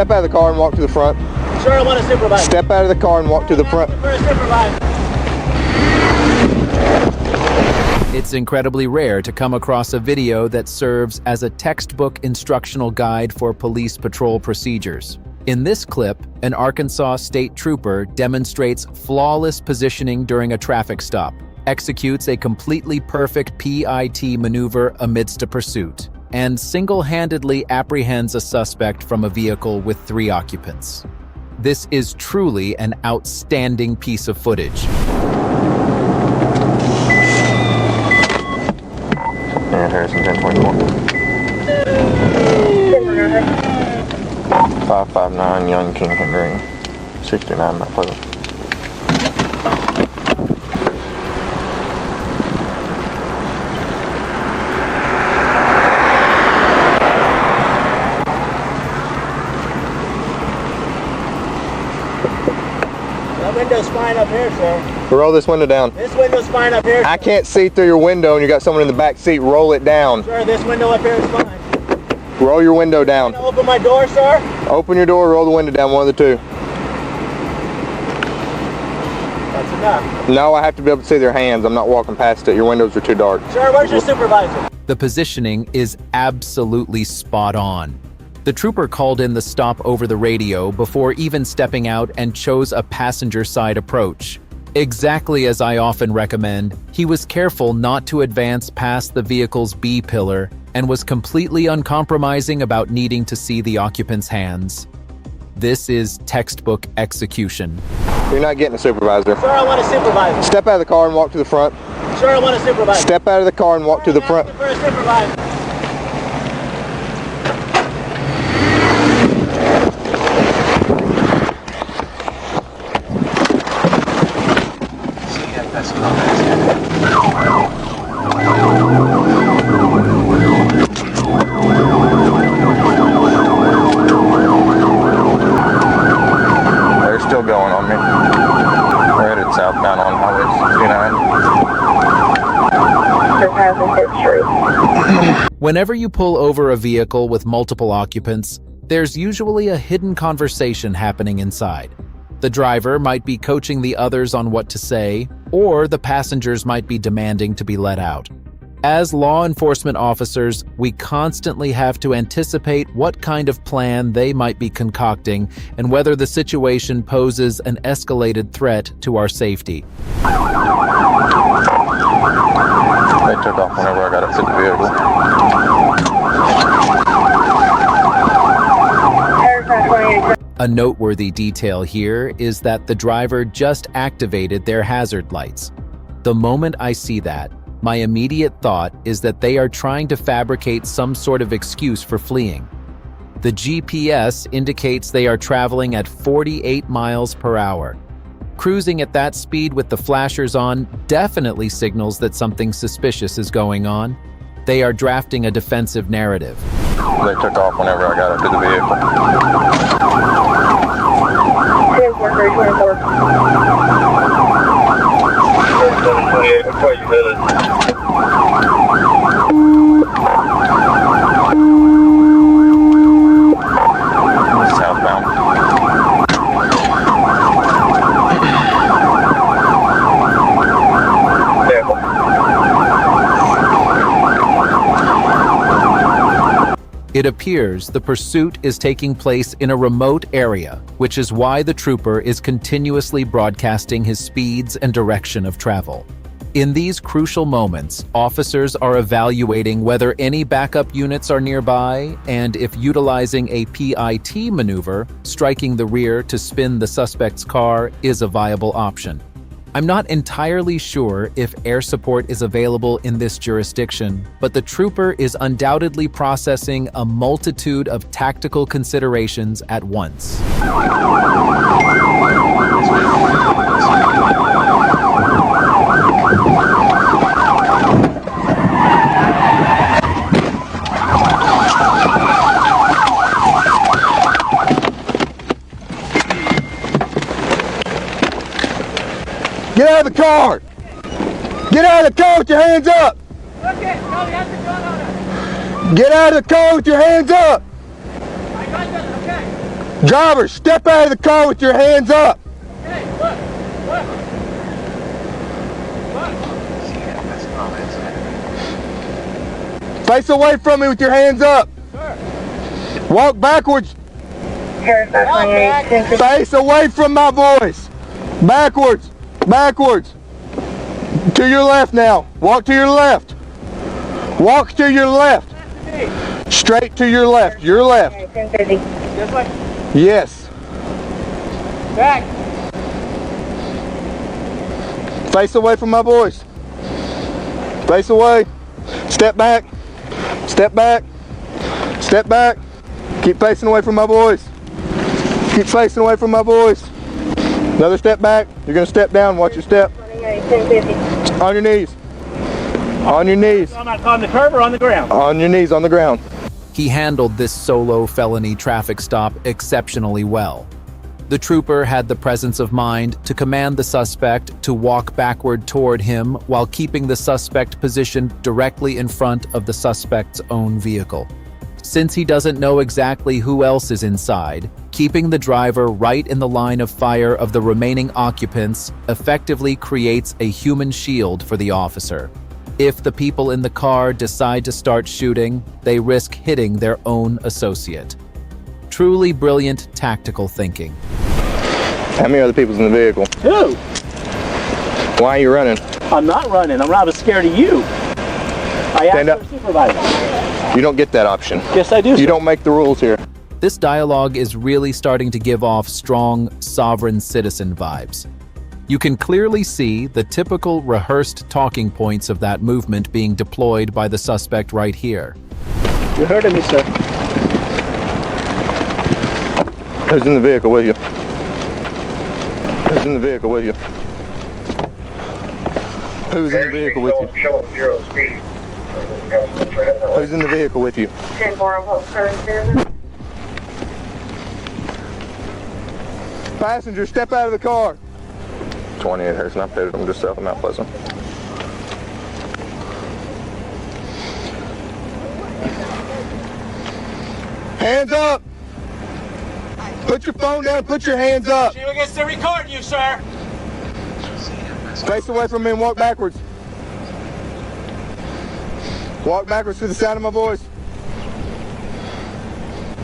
Step out of the car and walk to the front. Sir, I want a supervisor. Step out of the car and walk to the front. For a supervisor. It's incredibly rare to come across a video that serves as a textbook instructional guide for police patrol procedures. In this clip, an Arkansas state trooper demonstrates flawless positioning during a traffic stop, executes a completely perfect PIT maneuver amidst a pursuit, and single-handedly apprehends a suspect from a vehicle with 3 occupants. This is truly an outstanding piece of footage. And Harrison 1024. 559 Young King Henry. 69 Mount Pleasant. That window's fine up here, sir. Roll this window down. This window's fine up here. I can't see through your window and you got someone in the back seat. Roll it down. Sir, this window up here is fine. Roll your window down. Can I open my door, sir? Open your door, roll the window down, one of the two. That's enough. No, I have to be able to see their hands. I'm not walking past it. Your windows are too dark. Sir, where's your supervisor? The positioning is absolutely spot on. The trooper called in the stop over the radio before even stepping out and chose a passenger side approach. Exactly as I often recommend, he was careful not to advance past the vehicle's B pillar and was completely uncompromising about needing to see the occupant's hands. This is textbook execution. You're not getting a supervisor. Sir, I want a supervisor. Step out of the car and walk to the front. Sir, I want a supervisor. Step out of the car and walk to the front. For a supervisor. They're still going on me. We're headed southbound on Highway 69. Whenever you pull over a vehicle with multiple occupants, there's usually a hidden conversation happening inside. The driver might be coaching the others on what to say, or the passengers might be demanding to be let out. As law enforcement officers, we constantly have to anticipate what kind of plan they might be concocting and whether the situation poses an escalated threat to our safety. They took off whenever I got up to the vehicle. A noteworthy detail here is that the driver just activated their hazard lights. The moment I see that, my immediate thought is that they are trying to fabricate some sort of excuse for fleeing. The GPS indicates they are traveling at 48 miles per hour. Cruising at that speed with the flashers on definitely signals that something suspicious is going on. They are drafting a defensive narrative. They took off whenever I got up to the vehicle. 728, that's why you headed. Southbound. It appears the pursuit is taking place in a remote area, which is why the trooper is continuously broadcasting his speeds and direction of travel. In these crucial moments, officers are evaluating whether any backup units are nearby and if utilizing a PIT maneuver, striking the rear to spin the suspect's car, is a viable option. I'm not entirely sure if air support is available in this jurisdiction, but the trooper is undoubtedly processing a multitude of tactical considerations at once. Get out of the car! Get out of the car with your hands up! Okay, Charlie has the gun on her. Get out of the car with your hands up! I got this, okay. Driver, step out of the car with your hands up. Hey, look. Face away from me with your hands up. Sir. Walk backwards. Harris, 28, Face away from my voice. Backwards. Backwards. To your left now. Walk to your left. Walk to your left. Straight to your left. Your left. 1050. This way. Yes. Back. Face away from my voice. Face away. Step back. Step back. Step back. Keep facing away from my voice. Keep facing away from my voice. Another step back. You're going to step down. Watch your step. 28, 1050. On your knees. On your knees. I'm not on the curb or on the ground. On your knees, on the ground. He handled this solo felony traffic stop exceptionally well. The trooper had the presence of mind to command the suspect to walk backward toward him while keeping the suspect positioned directly in front of the suspect's own vehicle. Since he doesn't know exactly who else is inside, keeping the driver right in the line of fire of the remaining occupants effectively creates a human shield for the officer. If the people in the car decide to start shooting, they risk hitting their own associate. Truly brilliant tactical thinking. How many other people's in the vehicle? Two. Why are you running? I'm not running. I'm not scared of you. I Stand asked up. for a supervisor. You don't get that option. Yes, I do. You sir. don't make the rules here. This dialogue is really starting to give off strong sovereign citizen vibes. You can clearly see the typical rehearsed talking points of that movement being deployed by the suspect right here. You heard of me, sir. Who's in the vehicle with you? Who's in the vehicle with you? Who's in the vehicle with you? Show 0 speed. Who's in the vehicle with you? 10-4, what service? Passenger, step out of the car. 28 Harrison, I updated them just south of Mount Pleasant. Hands up! Put your phone down, put your hands up. She gets to record you, sir. Face away from me and walk backwards. Walk backwards to the sound of my voice.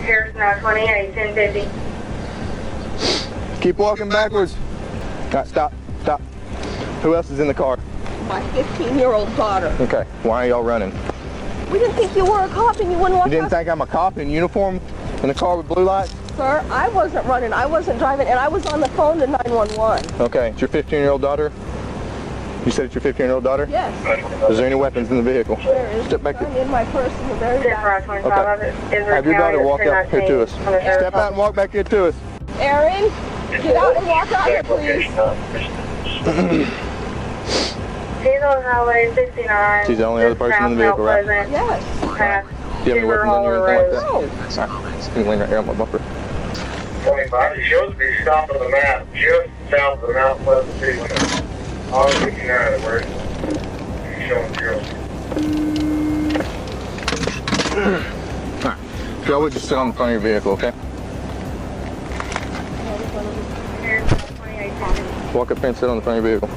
Harris, 28, 1050. Keep walking backwards. All right, stop, stop. Who else is in the car? My 15-year-old daughter. Okay, why are y'all running? We didn't think you were a cop and you wouldn't want You didn't us. think I'm a cop in uniform in a car with blue lights? Sir, I wasn't running. I wasn't driving, and I was on the phone to 911. Okay, it's your 15-year-old daughter? You said it's your 15-year-old daughter? Yes, Is there any weapons in the vehicle? there is. Step back. Gun in my purse in the very 10-4, back. 25. Have your daughter walk out here to us. Step out and walk back here to us. Aaron, get out and walk out here, please. She's on Highway 69. She's the only other person in the vehicle, right? Yes. Do you have any weapons on you or anything like that? No. Alright, you can lean right here on my bumper. 25. It shows me stop on the map just south of the Mount Pleasant city limit. On 69 where it's showing 0. Alright, so I would just sit on the front of your vehicle, okay? Walk up here and sit on the front of your vehicle.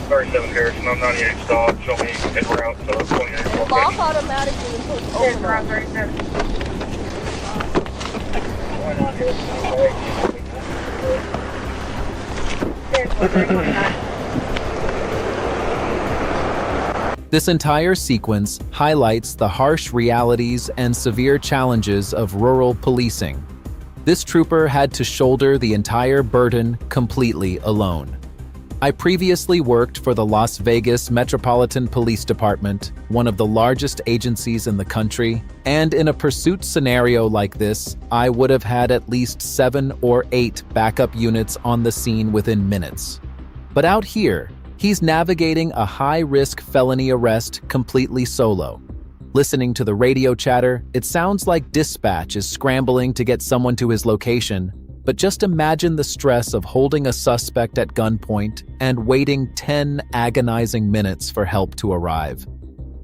37 Harrison, I'm 98 stop, show me en route, so 28 Off automatically until it's over. This entire sequence highlights the harsh realities and severe challenges of rural policing. This trooper had to shoulder the entire burden completely alone. I previously worked for the Las Vegas Metropolitan Police Department, one of the largest agencies in the country, and in a pursuit scenario like this, I would have had at least 7 or 8 backup units on the scene within minutes. But out here, he's navigating a high-risk felony arrest completely solo. Listening to the radio chatter, it sounds like dispatch is scrambling to get someone to his location, But just imagine the stress of holding a suspect at gunpoint and waiting 10 agonizing minutes for help to arrive.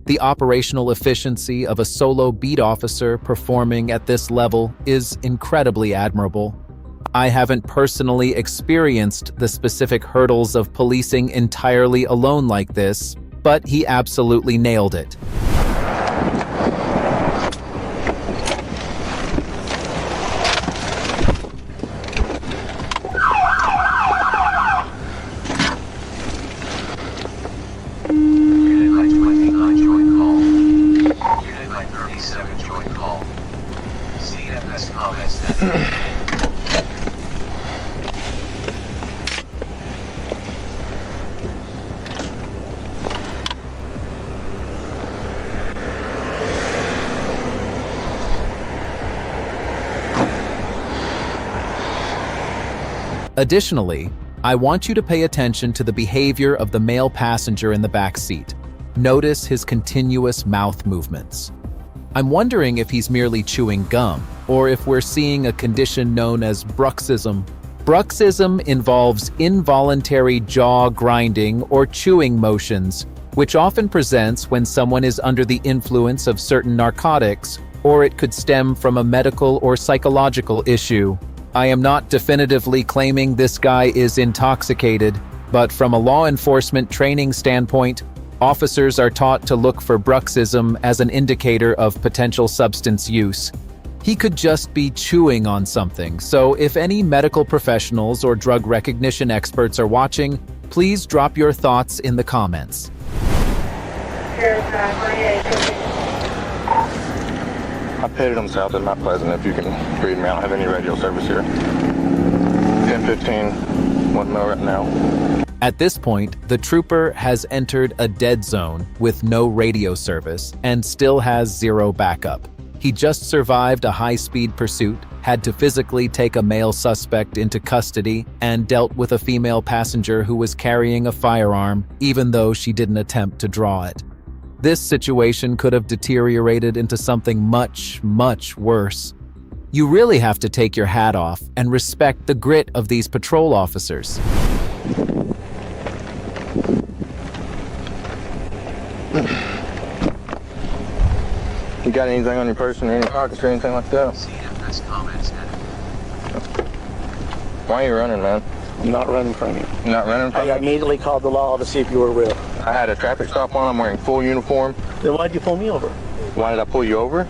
The operational efficiency of a solo beat officer performing at this level is incredibly admirable. I haven't personally experienced the specific hurdles of policing entirely alone like this, but he absolutely nailed it. Additionally, I want you to pay attention to the behavior of the male passenger in the back seat. Notice his continuous mouth movements. I'm wondering if he's merely chewing gum, or if we're seeing a condition known as bruxism. Bruxism involves involuntary jaw grinding or chewing motions, which often presents when someone is under the influence of certain narcotics, or it could stem from a medical or psychological issue. I am not definitively claiming this guy is intoxicated, but from a law enforcement training standpoint, officers are taught to look for bruxism as an indicator of potential substance use. He could just be chewing on something, so if any medical professionals or drug recognition experts are watching, please drop your thoughts in the comments. I pitted him south of Mount Pleasant. If you can read me, I don't have any radio service here. 10:15, 1 mile right now. At this point, the trooper has entered a dead zone with no radio service and still has zero backup. He just survived a high-speed pursuit, had to physically take a male suspect into custody, and dealt with a female passenger who was carrying a firearm, even though she didn't attempt to draw it. This situation could have deteriorated into something much, much worse. You really have to take your hat off and respect the grit of these patrol officers. You got anything on your person or any pockets or anything like that? Why are you running, man? I'm not running from you. You're not running from I me? immediately called the law to see if you were real. I had a traffic stop on. I'm wearing full uniform. Then why'd you pull me over? Why did I pull you over?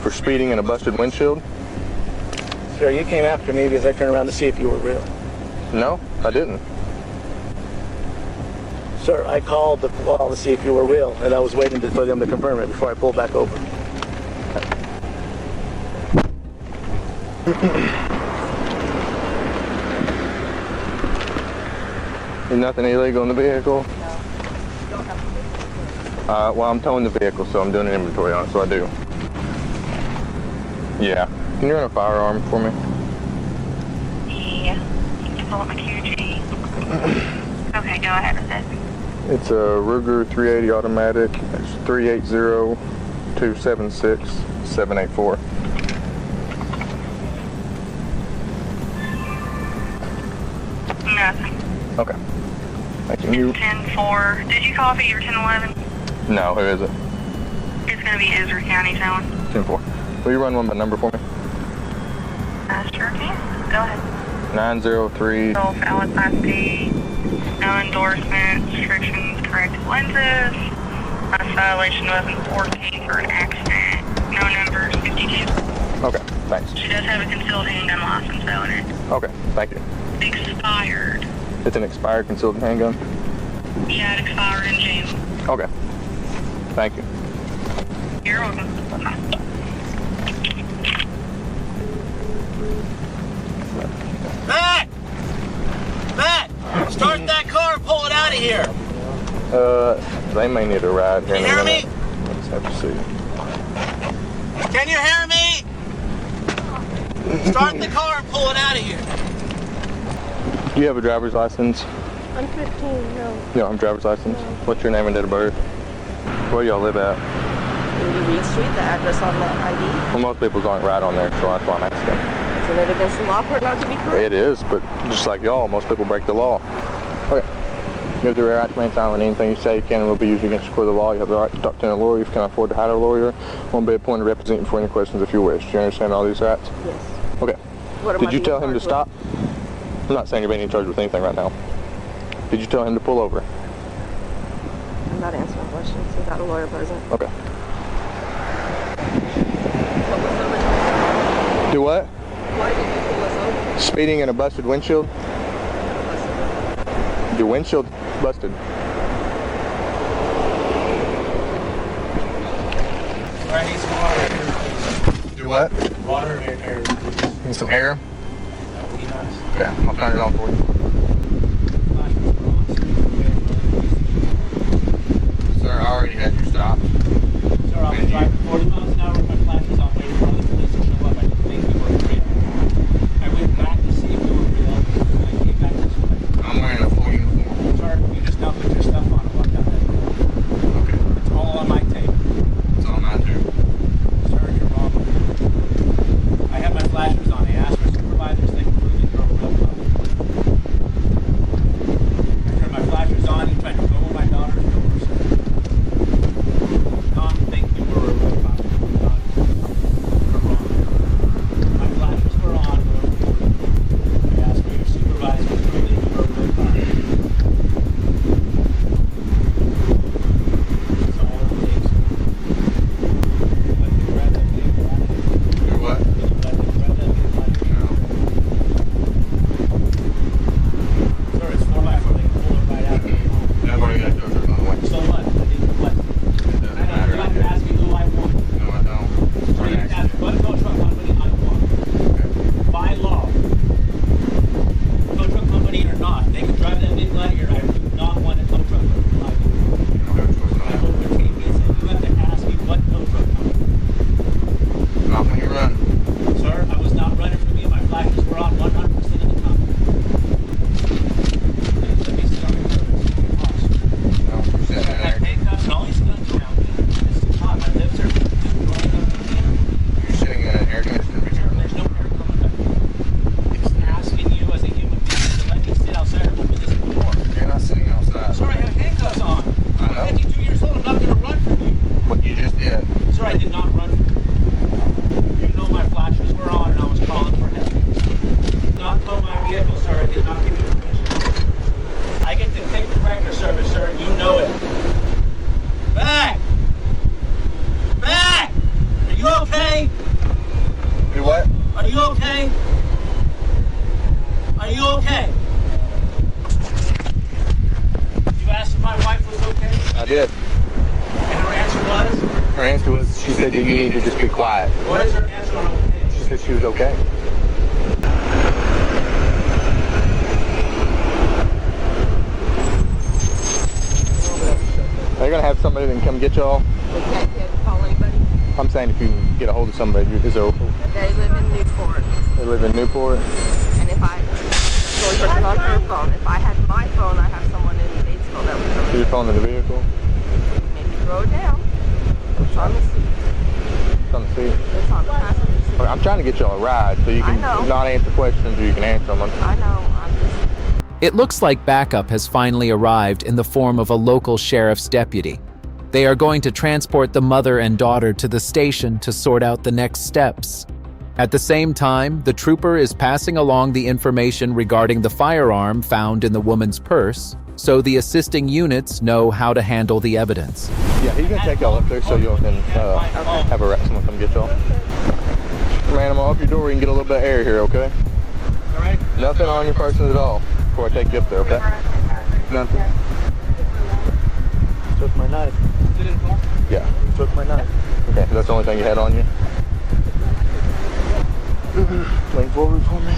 For speeding in a busted windshield? Sir, you came after me because I turned around to see if you were real. No, I didn't. Sir, I called the law to see if you were real, and I was waiting for them to confirm it before I pulled back over. There's nothing illegal in the vehicle? No. Well, I'm towing the vehicle, so I'm doing an inventory on it, so I do. Yeah. Can you run a firearm for me? Yeah. You can pull up my QG. Okay, go ahead with it. It's a Ruger 380 automatic. It's 380-276-784. Nothing. Okay. Thank you. 10-4. Did you copy your 10-11? No, who is it? It's going to be Israel County Zone. 10-4. Will you run one by number for me? Sure can. Go ahead. 903. So valid Class D. No endorsements, restrictions, corrective lenses. Violation wasn't 14 for an accident. No numbers, 52. Okay, thanks. She does have a concealed handgun license though in it. Okay, thank you. Expired. It's an expired concealed handgun? Yeah, it expired in June. Okay. Thank you. You're welcome. Matt! Matt! Start that car and pull it out of here! They may need a ride here in a Can you minute. hear Let's have to see. Can you hear me? Start the car and pull it out of here. Do you have a driver's license? I'm 15, no. You don't have a driver's license? No. What's your name and date of birth? Where y'all live at? 80 Reed Street, the address on the ID. Well, most people's aren't right on there, so that's why I'm asking. Isn't it against the law for it not to be correct? It is, but just like y'all, most people break the law. Okay. You have the right to remain silent. Anything you say can and will be used against the court of the law. You have the right to talk to a lawyer if you can afford to hire a lawyer. Won't be appointed to represent you for any questions if you wish. Do you understand all these rights? Yes. Okay. What am Did I you being tell him to charged stop? I'm not saying you're being charged with anything right now. Did you tell him to pull over? with? I'm not answering questions without a lawyer present. Okay. What was over? Do what? Why did you pull us over? Speeding and a busted windshield? Your windshield busted. I need some water. Do what? Water and air. Need some air? That would be nice. Yeah, I'll turn it on for you. Sir, I already had you stop. Sir, I was driving 40 miles an hour with my flashes on, waiting for the police to show up. I didn't think you were real. I went back to see if you were real, and I came back this way. I'm wearing a full uniform. Sir, you just now put your stuff on and walked out that door. Okay. It's all on my tape. It's on my too. Sir, you're wrong. I had my flashers on. I asked my supervisors, they concluded you're a real cop. I turned my flashers on, you tried to go over my daughter's door, sir. Don't think you were a real cop. You're wrong. My flashers were on, were recorded. I asked for your supervisor to conclude you were a real cop. That's all it takes. Let me grab that vehicle out of here. Do what? Let me grab that vehicle out of here. Sir, it's 4x4. They can pull it right out of here. I've already got those on the way. So what? I didn't what? It doesn't matter. You have to ask me who I want. No, I don't. So you have to ask what tow truck company I want. By law. Tow truck company or not, they can drive that vehicle out of here. I do not want a tow truck company. I hope your team gets it. You have to ask me what tow truck company. Not when you run. Sir, I was not running from you. My flashes were on 100% of the time. Please let me sit on your service. No, you're sitting I have there. handcuffs and all these guns around me. This is hot. My lips are growing up in here. You're sitting in an air conditioned vehicle. There's no air coming back here. It's asking you as a human being to let me sit outside and open this door. You're not sitting outside. Sir, I have handcuffs on. I know. I'm 52 years old. I'm not going to run from you. What you just did. Sir, I did not run from you. You know my flashes were on and I was calling for help. Not tow my vehicle, sir. I did not give you permission. I get to take the breaker service, sir, and you know it. Back! Back! Are you okay? Do what? Are you okay? Are you okay? You asked if my wife was okay? I did. And her answer was? Her answer was, she said that you need to just be quiet. What is her answer on okay? She said she was okay. They're gonna have somebody that can come get y'all. We can't call anybody. I'm saying if you can get a hold of somebody, is there, They live in Newport. they live in Newport. And if I, so you're on her phone. If I had my phone, I have someone in Batesville that would Is your phone in the vehicle? maybe throw it down. It's on the seat. It's on the seat. It's on the passenger seat. Okay, I'm trying to get y'all a ride so you can I know. not answer questions or you can answer them. I know. I'm just. It looks like backup has finally arrived in the form of a local sheriff's deputy. They are going to transport the mother and daughter to the station to sort out the next steps. At the same time, the trooper is passing along the information regarding the firearm found in the woman's purse, so the assisting units know how to handle the evidence. Yeah, he's gonna take y'all up there so y'all can have someone come get y'all. Man, I'm gonna open your door. We can get a little bit of air here, okay? All right? Nothing on your person at all before I take you up there, okay? Nothing. Took my knife. Sit in the car. Yeah. Took my knife. Okay, that's the only thing you had on you. Lean forward for me.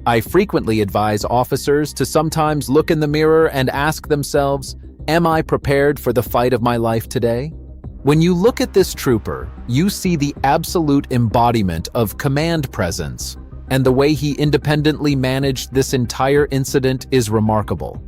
I frequently advise officers to sometimes look in the mirror and ask themselves, am I prepared for the fight of my life today? When you look at this trooper, you see the absolute embodiment of command presence, and the way he independently managed this entire incident is remarkable.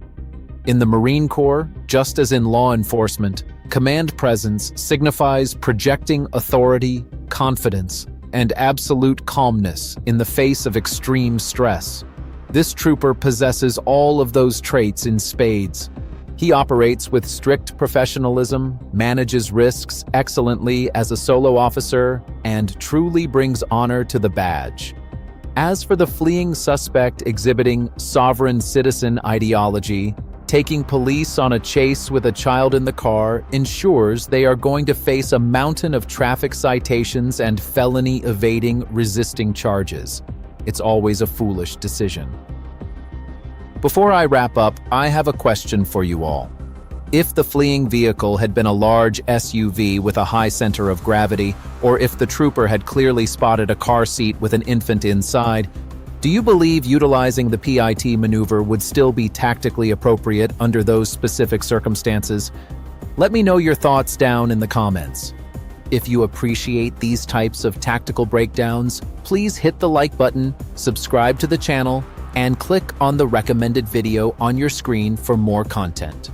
In the Marine Corps, just as in law enforcement, command presence signifies projecting authority, confidence, and absolute calmness in the face of extreme stress. This trooper possesses all of those traits in spades. He operates with strict professionalism, manages risks excellently as a solo officer, and truly brings honor to the badge. As for the fleeing suspect exhibiting sovereign citizen ideology, taking police on a chase with a child in the car ensures they are going to face a mountain of traffic citations and felony evading resisting charges. It's always a foolish decision. Before I wrap up, I have a question for you all. If the fleeing vehicle had been a large SUV with a high center of gravity, or if the trooper had clearly spotted a car seat with an infant inside, do you believe utilizing the PIT maneuver would still be tactically appropriate under those specific circumstances? Let me know your thoughts down in the comments. If you appreciate these types of tactical breakdowns, please hit the like button, subscribe to the channel, and click on the recommended video on your screen for more content.